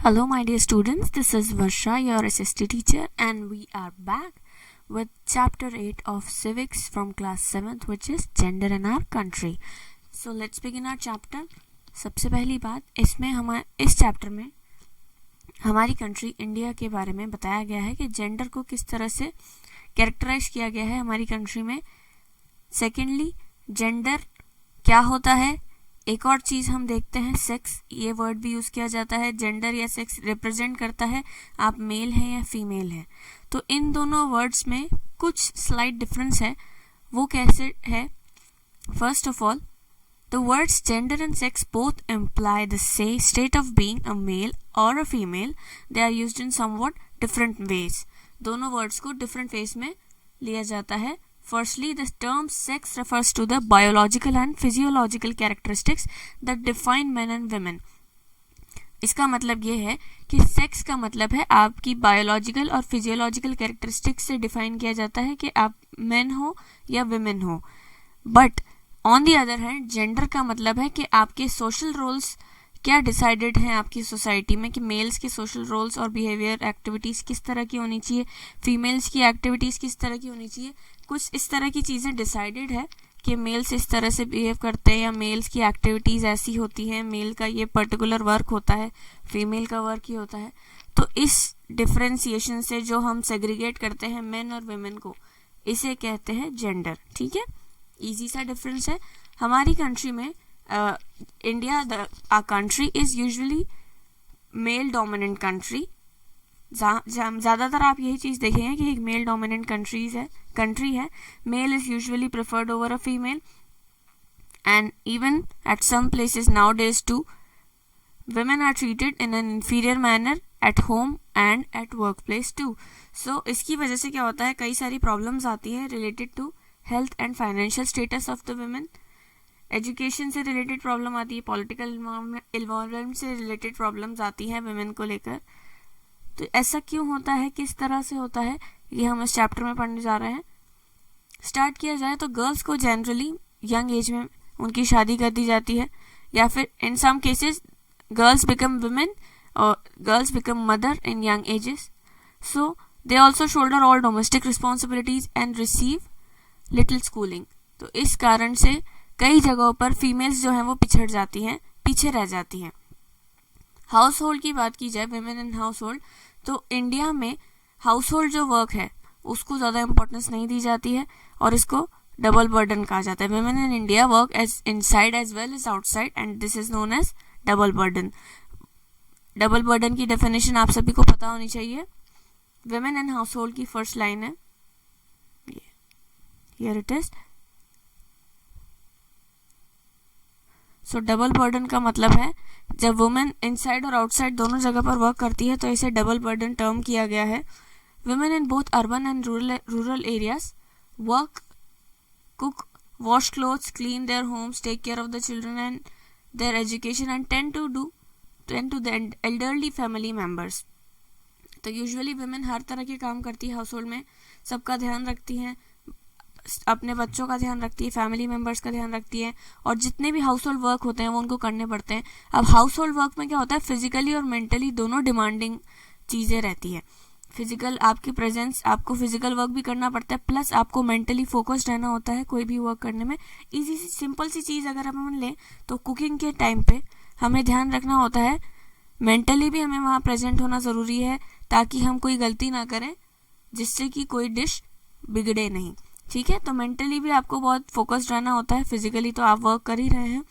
Hello, my dear students. This is Varsha, your SST teacher, and we are back with Chapter 8 of Civics from Class 7th, which is Gender in our Country. So, let's begin our chapter. सबसे पहली बात, इस chapter में हमारी country India के बारे में बताया गया है कि जेंडर को किस तरह से कैरेक्टराइज किया गया है हमारी कंट्री में. सेकेंडली, जेंडर क्या होता है. एक और चीज हम देखते हैं, सेक्स. ये वर्ड भी यूज किया जाता है. जेंडर या सेक्स रिप्रेजेंट करता है आप मेल हैं या फीमेल हैं. तो इन दोनों वर्ड्स में कुछ स्लाइट डिफरेंस है. वो कैसे है? First of all, the words gender and sex both imply the same state of being a male or a female. They are used in somewhat different ways. दोनों वर्ड्स को different ways में लिया जाता है. Firstly, the term sex refers to the biological and physiological characteristics that define men and women. इसका मतलब ये है कि सेक्स का मतलब है आपकी बायोलॉजिकल और फिजियोलॉजिकल कैरेक्टरिस्टिक्स से डिफाइन किया जाता है कि आप मेन हो या विमेन हो. But on the other hand, gender का मतलब है कि आपके सोशल रोल्स क्या डिसाइडेड हैं आपकी सोसाइटी में, कि मेल्स के सोशल रोल्स और बिहेवियर एक्टिविटीज़ किस तरह की होनी चाहिए, फीमेल्स की एक्टिविटीज़ किस तरह की होनी चाहिए. कुछ इस तरह की चीज़ें डिसाइडेड है कि मेल्स इस तरह से बिहेव करते हैं या मेल्स की एक्टिविटीज़ ऐसी होती हैं, मेल का ये पर्टिकुलर वर्क होता है, फीमेल का वर्क ही होता है. तो इस डिफ्रेंसिएशन से जो हम सेग्रीगेट करते हैं मेन और वेमेन को, इसे कहते हैं जेंडर. ठीक है, ईजी सा डिफरेंस है. हमारी कंट्री में India our country is usually male dominant country. ज़्यादातर आप यही चीज़ देखेंगे कि एक मेल डोमिनेंट कंट्री है. Male is usually preferred over a female, and even at some places nowadays too women are treated in an inferior manner at home and at workplace too. So इसकी वजह से क्या होता है, कई सारी problems आती है related to health and financial status of the women. Education से रिलेटेड प्रॉब्लम आती है, पॉलिटिकल इन्वॉल्वमेंट से रिलेटेड प्रॉब्लम्स आती हैं वुमेन को लेकर. तो ऐसा क्यों होता है, किस तरह से होता है, ये हम इस चैप्टर में पढ़ने जा रहे हैं. स्टार्ट किया जाए तो गर्ल्स को जनरली यंग एज में उनकी शादी कर दी जाती है, या फिर in some cases girls become women और girls become mother in young ages. So they also shoulder all domestic responsibilities and receive little schooling. तो इस कारण से कई जगहों पर फीमेल्स जो हैं वो पिछड़ जाती हैं, पीछे रह जाती हैं. हाउस होल्ड की बात की जाए, वुमेन इन हाउस होल्ड, तो इंडिया में हाउस होल्ड जो वर्क है उसको ज़्यादा इंपॉर्टेंस नहीं दी जाती है और इसको डबल बर्डन कहा जाता है. Women in India work as inside as well as outside, and this is known as double burden. Double burden की डेफिनेशन आप सभी को पता होनी चाहिए. वुमेन इन हाउस होल्ड की फर्स्ट लाइन है, here it is. So double burden का मतलब है जब वुमेन इनसाइड और आउटसाइड दोनों जगह पर वर्क करती है तो इसे डबल बर्डन टर्म किया गया है. Women in both urban and rural areas work, cook, wash clothes, clean their homes, take care of the children and their education, and tend to the elderly family members. तो usually women हर तरह के काम करती है house hold में, सबका ध्यान रखती हैं, अपने बच्चों का ध्यान रखती है, फैमिली मेम्बर्स का ध्यान रखती है, और जितने भी हाउस होल्ड वर्क होते हैं वो उनको करने पड़ते हैं. अब हाउस होल्ड वर्क में क्या होता है, फिजिकली और मेंटली दोनों डिमांडिंग चीज़ें रहती है. फिजिकल आपकी प्रेजेंस, आपको फिजिकल वर्क भी करना पड़ता है, प्लस आपको मेंटली फोकस्ड रहना होता है कोई भी वर्क करने में. इजी सी सिंपल सी चीज़ अगर हम लें तो कुकिंग के टाइम पे हमें ध्यान रखना होता है, मेंटली भी हमें वहाँ प्रेजेंट होना ज़रूरी है ताकि हम कोई गलती ना करें जिससे कि कोई डिश बिगड़े नहीं. ठीक है, तो मेंटली भी आपको बहुत फोकस्ड रहना होता है, फिजिकली तो आप वर्क कर ही रहे हैं.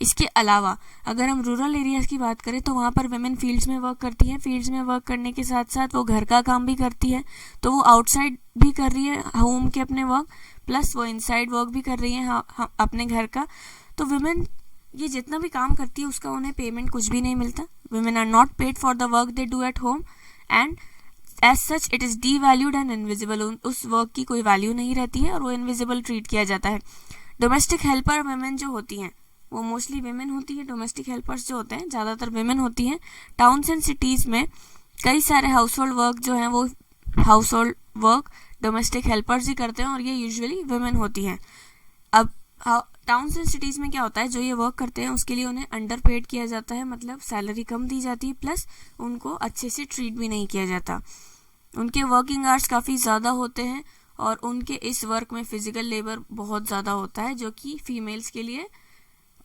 इसके अलावा अगर हम रूरल एरियाज की बात करें तो वहाँ पर वुमेन फील्ड्स में वर्क करती हैं. फील्ड्स में वर्क करने के साथ साथ वो घर का काम भी करती है, तो वो आउटसाइड भी कर रही है होम के अपने वर्क, प्लस वो इनसाइड वर्क भी कर रही है अपने घर का. तो वुमेन ये जितना भी काम करती है उसका उन्हें पेमेंट कुछ भी नहीं मिलता. Women are not paid for the work they do at home, and as such it is devalued and invisible. उस वर्क की कोई वैल्यू नहीं रहती है और वो इनविजिबल ट्रीट किया जाता है. डोमेस्टिक हेल्पर वुमेन जो होती हैं वो मोस्टली वुमेन होती है. डोमेस्टिक हेल्पर्स जो होते हैं ज़्यादातर वुमेन होती हैं. टाउन्स एंड सिटीज़ में कई सारे हाउस होल्ड वर्क जो हैं वो household work domestic helpers ही करते हैं और ये यूजुअली वुमेन होती हैं. अब टाउन्स एंड सिटीज़ में क्या होता है, जो ये वर्क करते हैं उसके लिए उन्हें अंडर पेड किया जाता है, मतलब सैलरी कम दी जाती है, प्लस उनको अच्छे से ट्रीट भी नहीं किया जाता। उनके वर्किंग आवर्स काफ़ी ज़्यादा होते हैं और उनके इस वर्क में फिजिकल लेबर बहुत ज़्यादा होता है, जो कि फीमेल्स के लिए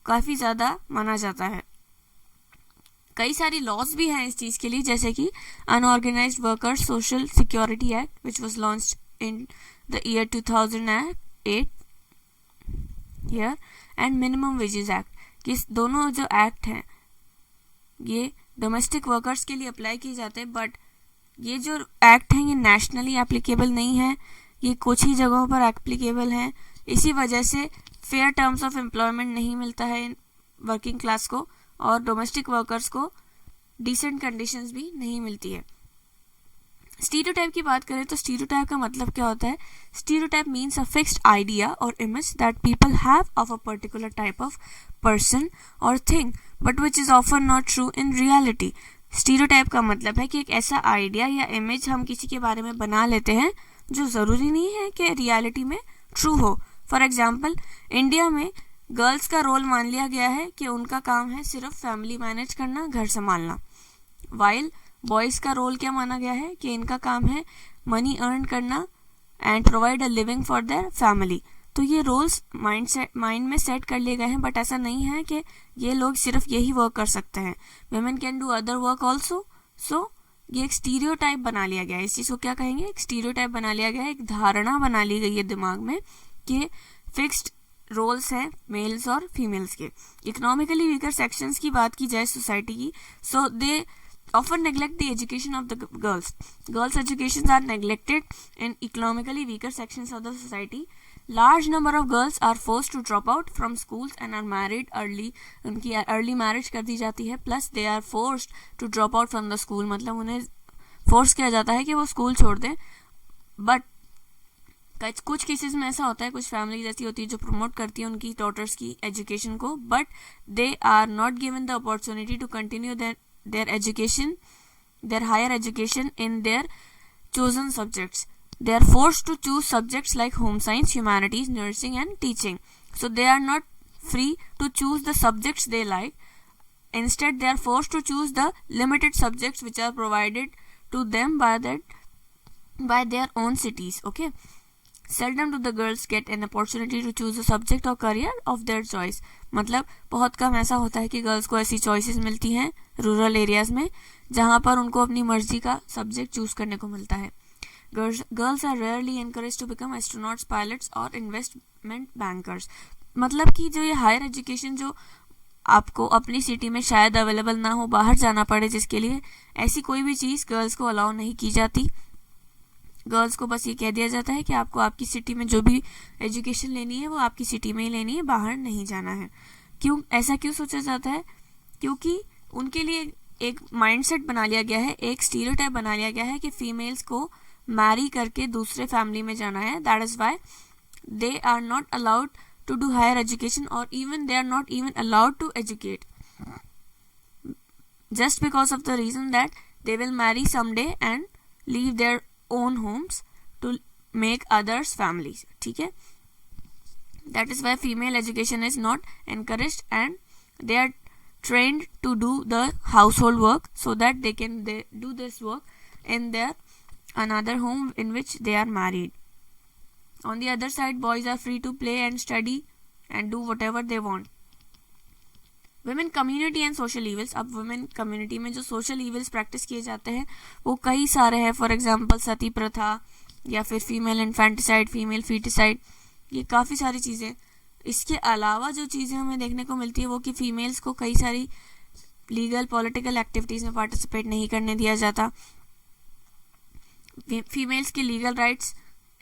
काफ़ी ज़्यादा माना जाता है। कई सारी लॉज भी हैं इस चीज़ के लिए, जैसे कि unorganised workers social security act which was launched in the year 2008 here and minimum wages act. ये दोनों जो एक्ट हैं ये डोमेस्टिक वर्कर्स के लिए अप्लाई किए जाते हैं, बट ये जो एक्ट हैं ये नेशनली एप्लीकेबल नहीं है, ये कुछ ही जगहों पर एप्लीकेबल हैं। इसी वजह से फेयर टर्म्स ऑफ एम्प्लॉयमेंट नहीं मिलता है वर्किंग क्लास को, और डोमेस्टिक वर्कर्स को डिसेंट कंडीशंस भी नहीं मिलती है। स्टीरियोटाइप की बात करें तो स्टीरियोटाइप का मतलब क्या होता है? Stereotype means a fixed idea or image that people have of a particular type of person or thing but which is often not true in reality. Stereotype का मतलब है कि एक ऐसा आइडिया या इमेज हम किसी के बारे में बना लेते हैं जो ज़रूरी नहीं है कि रियलिटी में ट्रू हो। फॉर एग्जाम्पल, इंडिया में गर्ल्स का रोल मान लिया गया है कि उनका काम है सिर्फ फैमिली मैनेज करना, घर संभालना, वाइल बॉयज़ का रोल क्या माना गया है कि इनका काम है मनी अर्न करना and provide a living for their family. तो ये रोल्स माइंड में सेट कर लिए गए हैं, बट ऐसा नहीं है कि ये लोग सिर्फ यही वर्क कर सकते हैं। Women can do other work also. So ये एक स्टीरियोटाइप बना लिया गया है। इस चीज़ को क्या कहेंगे? एक स्टीरियोटाइप बना लिया गया है, एक धारणा बना ली गई है दिमाग में कि फिक्स्ड रोल्स हैं मेल्स और फीमेल्स के। इकोनॉमिकली वीकर सेक्शंस की बात की जाए सोसाइटी की, सो दे often neglect the education of the girls. Girls' educations are neglected in economically weaker sections of the society. Large number of girls are forced to drop out from schools and are married early. उनकी early marriage कर दी जाती है, plus they are forced to drop out from the school. मतलब उन्हें force किया जाता है कि वो स्कूल छोड़ दें। But कुछ केसेस में ऐसा होता है, कुछ फैमिलीज ऐसी होती है जो प्रमोट करती है उनकी डॉटर्स की एजुकेशन को, but they are not given the opportunity to continue their education, their higher education in their chosen subjects. They are forced to choose subjects like home science, humanities, nursing and teaching. So they are not free to choose the subjects they like. Instead, they are forced to choose the limited subjects which are provided to them by their own cities. Okay. Seldom do the girls get an opportunity to choose a subject or career of their choice. मतलब बहुत कम ऐसा होता है कि girls को ऐसी choices मिलती हैं रूरल एरियाज में जहाँ पर उनको अपनी मर्जी का सब्जेक्ट चूज करने को मिलता है। Girls are rarely encourage to become astronauts, pilots और इन्वेस्टमेंट बैंकर्स। मतलब कि जो ये हायर एजुकेशन जो आपको अपनी सिटी में शायद अवेलेबल ना हो, बाहर जाना पड़े जिसके लिए, ऐसी कोई भी चीज़ गर्ल्स को अलाउ नहीं की जाती। गर्ल्स को बस ये कह दिया जाता है कि आपको आपकी सिटी में जो भी एजुकेशन लेनी है वो आपकी सिटी में ही लेनी है, बाहर नहीं जाना है। ऐसा क्यों सोचा जाता है? क्योंकि उनके लिए एक माइंडसेट बना लिया गया है, एक स्टीरियोटाइप बना लिया गया है कि फीमेल्स को मैरी करके दूसरे फैमिली में जाना है। That is why they are not allowed to do higher education और even they are not even allowed to educate, just because of the reason that they will marry someday and leave their own homes to make others families. ठीक है, that is why female education is not encouraged and they are trained to do the household work so that they can do this work in their another home in which they are married. On the other side, boys are free to play and study and do whatever they want. Women community and social evils. अब women community में जो social evils practice किए जाते हैं वो कई सारे हैं। फॉर एग्जांपल सती प्रथा या फिर फीमेल इन्फेंटिसाइड, फीमेल फीटिसाइड, ये काफ़ी सारी चीज़ें। इसके अलावा जो चीज़ें हमें देखने को मिलती है वो कि फीमेल्स को कई सारी लीगल पॉलिटिकल एक्टिविटीज़ में पार्टिसिपेट नहीं करने दिया जाता। फीमेल्स के लीगल राइट्स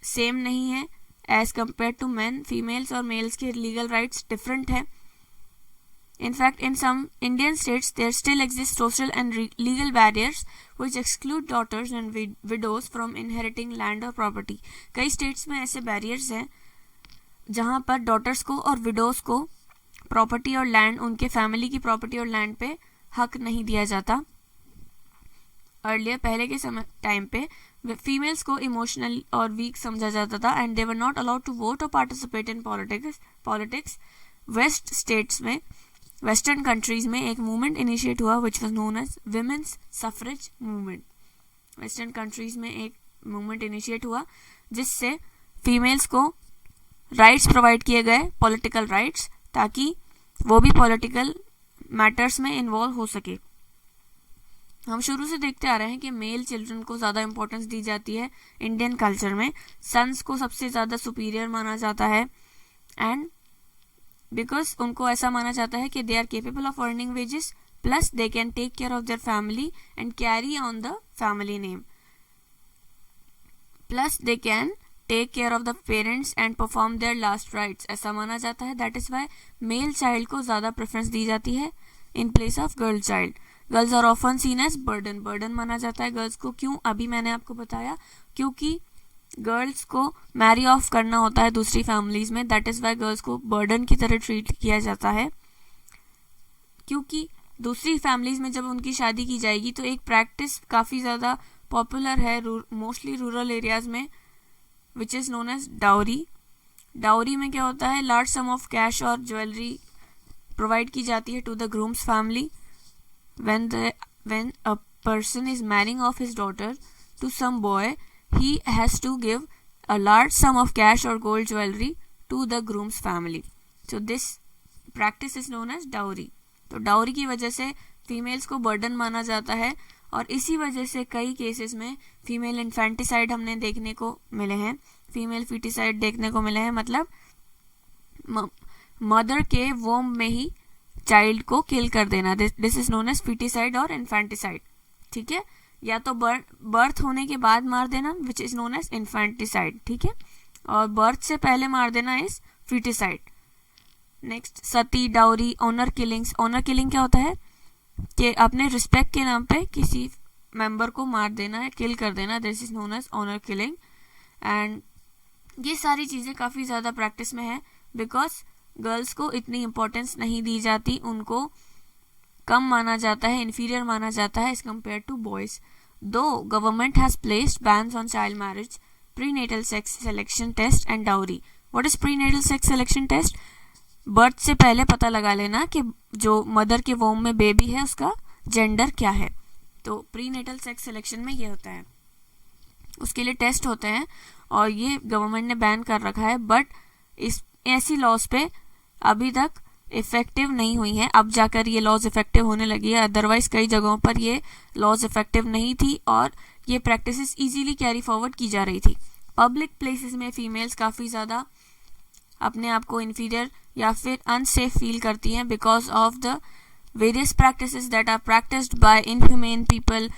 सेम नहीं है as compare to man. Females और मेल्स के लीगल राइट्स डिफरेंट है। In fact, in some Indian states, there still exist social and legal barriers which exclude daughters and widows from inheriting land or property. कई states में ऐसे barriers हैं जहाँ पर daughters को और widows को property और land, उनके family की property और land पे हक नहीं दिया जाता। अर्लियर पहले के समय टाइम पे फीमेल्स को इमोशनल और वीक समझा जाता था and they were not allowed to vote or participate in politics. West states में, वेस्टर्न कंट्रीज में एक मूवमेंट इनिशिएट हुआ which was known as women's suffrage movement. Western countries में एक मूवमेंट इनिशिएट हुआ जिससे फीमेल्स को राइट्स प्रोवाइड किए गए, पॉलिटिकल राइट्स, ताकि वो भी पॉलिटिकल मैटर्स में इन्वॉल्व हो सके। हम शुरू से देखते आ रहे हैं कि मेल चिल्ड्रन को ज़्यादा इंपॉर्टेंस दी जाती है इंडियन कल्चर में। सन्स को सबसे ज़्यादा सुपीरियर माना जाता है एंड बिकॉज उनको ऐसा माना जाता है कि they are capable of earning wages plus they can take care of their family and carry on the family name, plus they can take care of the parents and perform their last rites, ऐसा माना जाता है। That is why male child को ज़्यादा preference दी जाती है in place of girl child. Girls are often seen as burden, burden माना जाता है गर्ल्स को। क्यों? अभी मैंने आपको बताया, क्योंकि गर्ल्स को मैरी ऑफ करना होता है दूसरी फैमिलीज में। दैट इज वाई गर्ल्स को बर्डन की तरह ट्रीट किया जाता है, क्योंकि दूसरी फैमिलीज में जब उनकी शादी की जाएगी तो एक प्रैक्टिस काफ़ी ज़्यादा पॉपुलर है मोस्टली रूरल एरियाज में, which is known as dowry. Dowry में क्या होता है, लार्ज सम ऑफ कैश और ज्वेलरी प्रोवाइड की जाती है to the groom's family when a person is marrying off his daughter to some boy, he has to give a large sum of cash or gold jewelry to the groom's family. So this practice is known as dowry. तो dowry की वजह से females को burden माना जाता है और इसी वजह से कई केसेस में फीमेल इन्फेंटिसाइड हमने देखने को मिले हैं, फीमेल फीटिसाइड देखने को मिले हैं। मतलब मदर के वोम में ही चाइल्ड को किल कर देना, this is known as foeticide और इन्फेंटिसाइड। ठीक है, या तो बर्थ होने के बाद मार देना which is known as infanticide, ठीक है, और बर्थ से पहले मार देना is foeticide. Next, sati, dowry, honour killings. Honour killing क्या होता है कि अपने रिस्पेक्ट के नाम पे किसी मेंबर को मार देना है, किल कर देना, this is known as honour killing. And ये सारी चीज़ें काफ़ी ज़्यादा प्रैक्टिस में है बिकॉज गर्ल्स को इतनी इम्पोर्टेंस नहीं दी जाती, उनको कम माना जाता है, इन्फीरियर माना जाता है as compare to boys. Though government has placed bans on child marriage, prenatal sex selection test and dowry. What is prenatal sex selection test? Birth से पहले पता लगा लेना कि जो मदर के वोम में बेबी है उसका जेंडर क्या है। तो प्रीनेटल सेक्स सिलेक्शन में ये होता है, उसके लिए टेस्ट होते हैं और ये गवर्नमेंट ने बैन कर रखा है। बट इस ऐसी लॉज पे अभी तक इफेक्टिव नहीं हुई हैं, अब जाकर ये लॉज इफेक्टिव होने लगी है। अदरवाइज कई जगहों पर ये लॉज इफेक्टिव नहीं थी और ये प्रैक्टिसेस इजीली कैरी फॉरवर्ड की जा रही थी। पब्लिक प्लेसेस में फीमेल्स काफ़ी ज़्यादा अपने आप को इन्फीरियर या फिर अनसेफ फील करती हैं because of the various practices that are practiced by inhumane people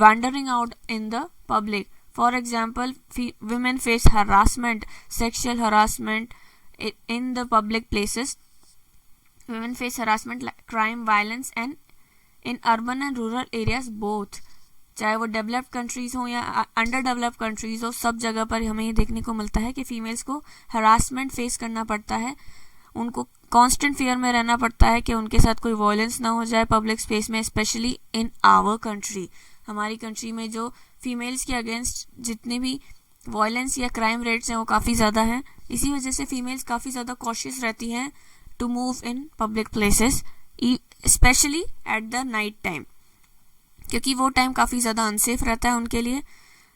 wandering out in the public. For example, women face harassment, sexual harassment in the public places. Women face harassment, crime, violence and in urban and rural areas both. चाहे वो developed countries हो या under developed countries हो, सब जगह पर हमें ये देखने को मिलता है कि फीमेल्स को हरासमेंट फेस करना पड़ता है, उनको कांस्टेंट फियर में रहना पड़ता है कि उनके साथ कोई वायलेंस ना हो जाए पब्लिक स्पेस में, स्पेशली इन आवर कंट्री। हमारी कंट्री में जो फीमेल्स के अगेंस्ट जितने भी वायलेंस या क्राइम रेट्स हैं वो काफ़ी ज़्यादा हैं। इसी वजह से फीमेल्स काफ़ी ज़्यादा कॉशियस रहती हैं to move in public places, specially at the night time, क्योंकि वो टाइम काफ़ी ज़्यादा अनसेफ रहता है उनके लिए।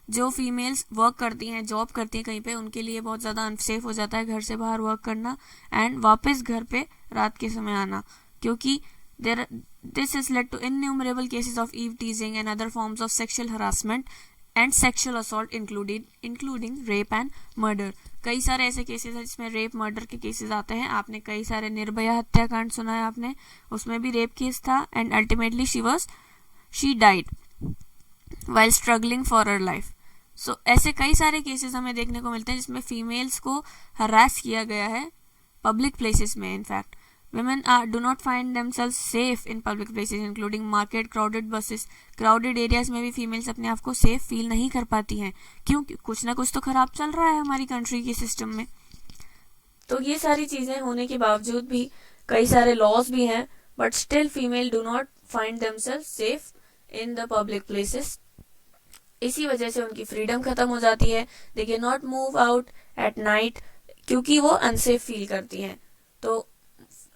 जो फीमेल्स वर्क करती हैं, जॉब करती हैं कहीं पे, उनके लिए बहुत ज़्यादा अनसेफ हो जाता है घर से बाहर वर्क करना एंड वापस घर पे रात के समय आना, क्योंकि this has led to innumerable cases of eve teasing and other forms of sexual harassment and sexual assault including rape and murder. कई सारे ऐसे केसेस हैं जिसमें रेप मर्डर के केसेस आते हैं। आपने कई सारे निर्भया हत्याकांड सुना है आपने, उसमें भी रेप केस था and ultimately she died while struggling for her life. So ऐसे कई सारे केसेस हमें देखने को मिलते हैं जिसमें फीमेल्स को हरास किया गया है पब्लिक प्लेसेस में। In fact women do not find themselves safe in public places including market, crowded buses. crowded areas में भी फीमेल्स अपने आप को सेफ फील नहीं कर पाती हैं, क्योंकि कुछ ना कुछ तो खराब चल रहा है हमारी कंट्री के सिस्टम में। तो ये सारी चीज़ें होने के बावजूद भी कई सारे लॉज भी हैं, but still female do not find themselves safe in the public places. इसी वजह से उनकी फ्रीडम खत्म हो जाती है। They can not move out at night क्योंकि वो अनसेफ फील करती हैं। तो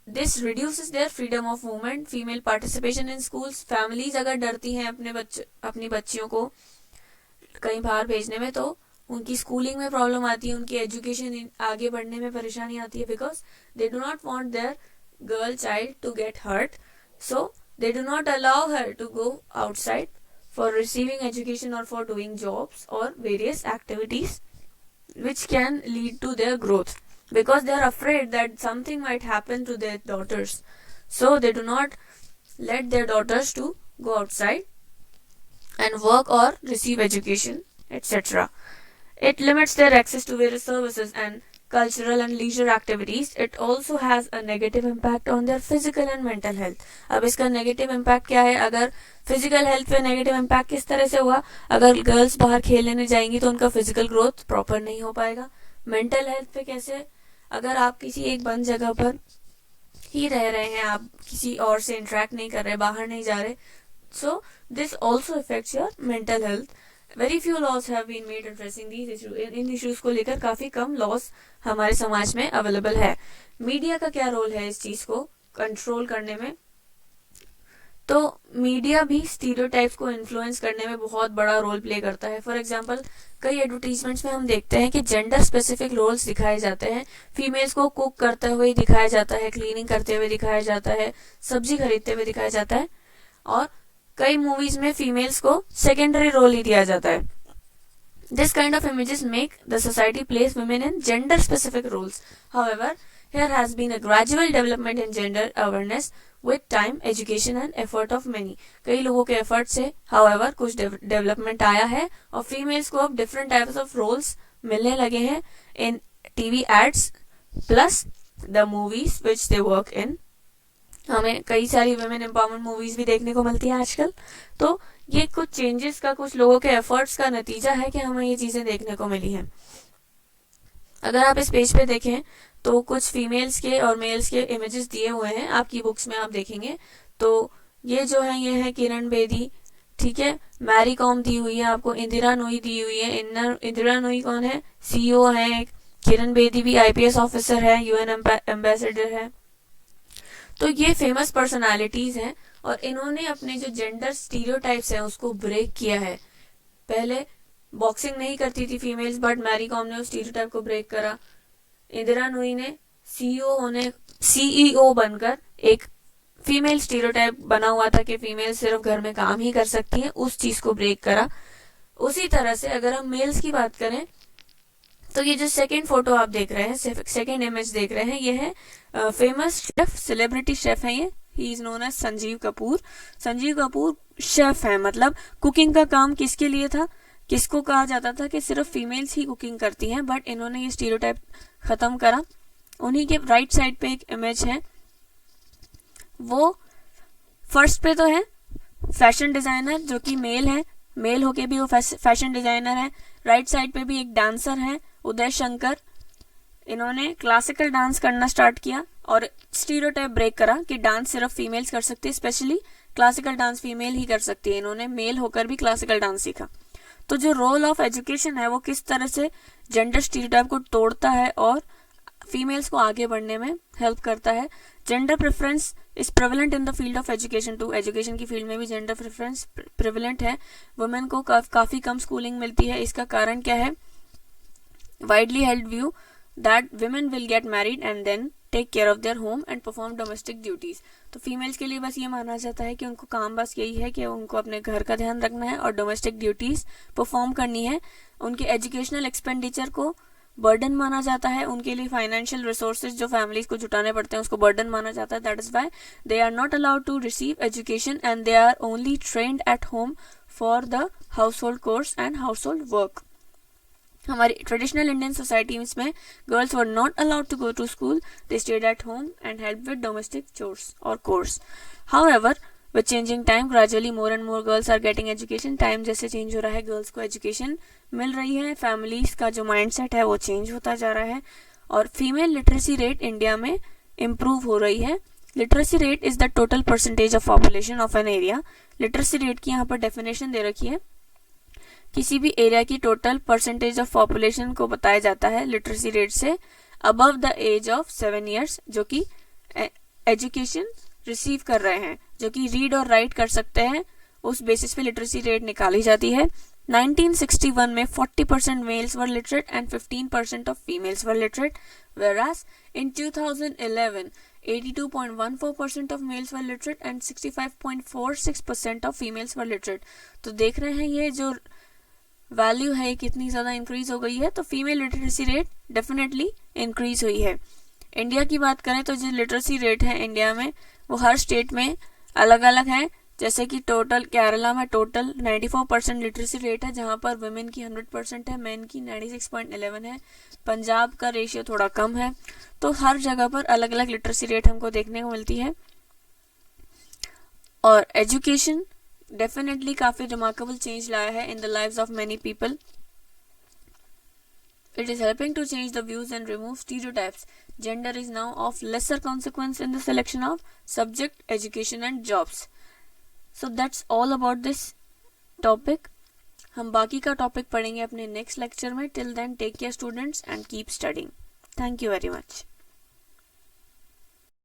this reduces their freedom of movement, female participation in schools. Families अगर डरती हैं अपनी बच्चियों को कहीं बाहर भेजने में, तो उनकी स्कूलिंग में प्रॉब्लम आती है, उनकी एजुकेशन आगे बढ़ने में परेशानी आती है, because they do not want their girl child to get hurt, so they do not allow her to go outside for receiving education or for doing jobs or various activities which can lead to their growth, because they are afraid that something might happen to their daughters, so they do not let their daughters to go outside and work or receive education, etc. It limits their access to various services and cultural and leisure activities. It also has a negative impact on their physical and mental health. अब इसका negative impact क्या है? अगर physical health पे negative impact किस तरह से हुआ? अगर गर्ल्स बाहर खेलने नहीं जाएंगी तो उनका फिजिकल ग्रोथ प्रॉपर नहीं हो पाएगा। मेंटल हेल्थ पे कैसे? अगर आप किसी एक बंद जगह पर ही रह रहे हैं, आप किसी और से इंटरेक्ट नहीं कर रहे, बाहर नहीं जा रहे, so this also affects your mental health. Very few laws have been made addressing these issues. इन इशूज को लेकर काफी कम लॉज हमारे समाज में अवेलेबल है। मीडिया का क्या रोल है इस चीज को कंट्रोल करने में? तो मीडिया भी स्टीरियोटाइप्स को इन्फ्लुएंस करने में बहुत बड़ा रोल प्ले करता है। फॉर एग्जांपल, कई एडवर्टीजमेंट्स में हम देखते हैं कि जेंडर स्पेसिफिक रोल्स दिखाए जाते हैं। फीमेल्स को कुक करते हुए दिखाया जाता है, क्लीनिंग करते हुए दिखाया जाता है, सब्जी खरीदते हुए दिखाया जाता है, और कई मूवीज में फीमेल्स को सेकेंडरी रोल ही दिया जाता है। This kind of images make the society place women in gender specific roles. However, here has been a gradual development in gender awareness with time, education and effort of many. कई लोगों के effort से however कुछ development आया है और females को अब डिफरेंट टाइप्स ऑफ रोल्स मिलने लगे हैं in TV ads plus the movies which they work in. हमें कई सारी वुमेन एम्पावरमेंट मूवीज भी देखने को मिलती है आजकल। तो ये कुछ चेंजेस का, कुछ लोगों के एफर्ट्स का नतीजा है कि हमें ये चीजें देखने को मिली हैं। अगर आप इस पेज पे देखें तो कुछ फीमेल्स के और मेल्स के इमेजेस दिए हुए हैं, आपकी बुक्स में आप देखेंगे। तो ये जो है, ये है किरण बेदी, ठीक है, मैरी कॉम दी हुई है आपको, इंदिरा नूई दी हुई है। इंदिरा नूई कौन है? सीईओ है। किरण बेदी भी आईपीएस ऑफिसर है, यूएन एम्बेसडर है। तो ये फेमस पर्सनालिटीज हैं और इन्होंने अपने जो जेंडर स्टीरियोटाइप्स हैं उसको ब्रेक किया है। पहले बॉक्सिंग नहीं करती थी फीमेल्स, बट मैरी कॉम ने उस स्टीरियोटाइप को ब्रेक करा। इंदिरा नूई ने सीईओ बनकर एक फीमेल स्टीरियोटाइप बना हुआ था कि फीमेल सिर्फ घर में काम ही कर सकती है, उस चीज को ब्रेक करा। उसी तरह से अगर हम मेल्स की बात करें तो ये जो सेकंड फोटो आप देख रहे हैं, सेकंड इमेज देख रहे हैं, ये है फेमस शेफ, सेलिब्रिटी शेफ है ये। He is known as Sanjeev Kapoor. Sanjeev Kapoor chef है, मतलब कुकिंग का काम किसके लिए था? किसको कहा जाता था कि सिर्फ फीमेल्स ही कुकिंग करती हैं, बट इन्होंने ये स्टीरियोटाइप खत्म करा। उन्हीं के राइट साइड पे एक इमेज है, वो फर्स्ट पे तो है फैशन डिजाइनर जो कि मेल है, मेल होके भी वो फैशन डिजाइनर है। राइट साइड पे भी एक डांसर है, उदय शंकर। इन्होंने क्लासिकल डांस करना स्टार्ट किया और स्टीरियोटाइप ब्रेक करा कि डांस सिर्फ फीमेल्स कर सकती है, स्पेशली क्लासिकल डांस फीमेल ही कर सकती है। इन्होंने मेल होकर भी क्लासिकल डांस सीखा। तो जो रोल ऑफ एजुकेशन है वो किस तरह से जेंडर स्टीरियोटाइप को तोड़ता है और फीमेल्स को आगे बढ़ने में हेल्प करता है। Gender preference is prevalent in the field of education too. Education की फील्ड में भी जेंडर प्रेफरेंस प्रेवलेंट है। वुमेन को काफी कम स्कूलिंग मिलती है। इसका कारण क्या है? Widely held view that women will get married and then take care of their home and perform domestic duties. तो फीमेल्स के लिए बस ये माना जाता है कि उनको काम बस यही है कि उनको अपने घर का ध्यान रखना है और डोमेस्टिक ड्यूटीज परफॉर्म करनी है। उनके एजुकेशनल एक्सपेंडिचर को बर्डन माना जाता है। उनके लिए फाइनेंशियल रिसोर्सेज जो फैमिलीज को जुटाने पड़ते हैं उसको बर्डन माना जाता है। That is why they are not allowed to receive education and they are only trained at home for the household chores and household work. हमारी ट्रेडिशनल इंडियन सोसाइटीज में girls were not allowed to go to school, they stayed at home and help with domestic chores और chores. However with changing time gradually more and more girls are getting education. Time जैसे change हो रहा है girls को education मिल रही है, families का जो माइंडसेट है वो चेंज होता जा रहा है और फीमेल लिटरेसी रेट इंडिया में इम्प्रूव हो रही है। Literacy rate is the total percentage of population of an area. Literacy rate की यहाँ पर डेफिनेशन दे रखी है, किसी भी एरिया की टोटल परसेंटेज ऑफ पॉपुलेशन को बताया जाता है लिटरेसी रेट से above the age of 7 years, जो कि एजुकेशन रिसीव कर रहे हैं, जो कि रीड और राइट कर सकते हैं, उस बेसिस पे लिटरेसी रेट निकाली जाती है। 1961 में 40% males were literate and 15% of females were literate, whereas in 2011 82.14% of males were literate and 65.46% of females were literate. तो देख रहे हैं ये जो वैल्यू है कितनी ज्यादा इंक्रीज हो गई है। तो female literacy rate definitely increase हुई है। इंडिया की बात करें तो जो लिटरेसी रेट है इंडिया में वो हर स्टेट में अलग अलग है। जैसे कि टोटल केरला में टोटल 94% लिटरेसी रेट है, जहां पर वुमेन की 100% है, मेन की 96.11 है। पंजाब का रेशियो थोड़ा कम है। तो हर जगह पर अलग अलग लिटरेसी रेट हमको देखने को मिलती है। और एजुकेशन डेफिनेटली काफी रिमार्केबल चेंज लाया है in the lives of many people. It is helping to change the views and remove stereotypes. Gender is now of lesser consequence in the selection of subject, education and jobs. So that's all about this topic. हम बाकी का topic पढ़ेंगे अपने next lecture में। Till then, take care students and keep studying. Thank you very much.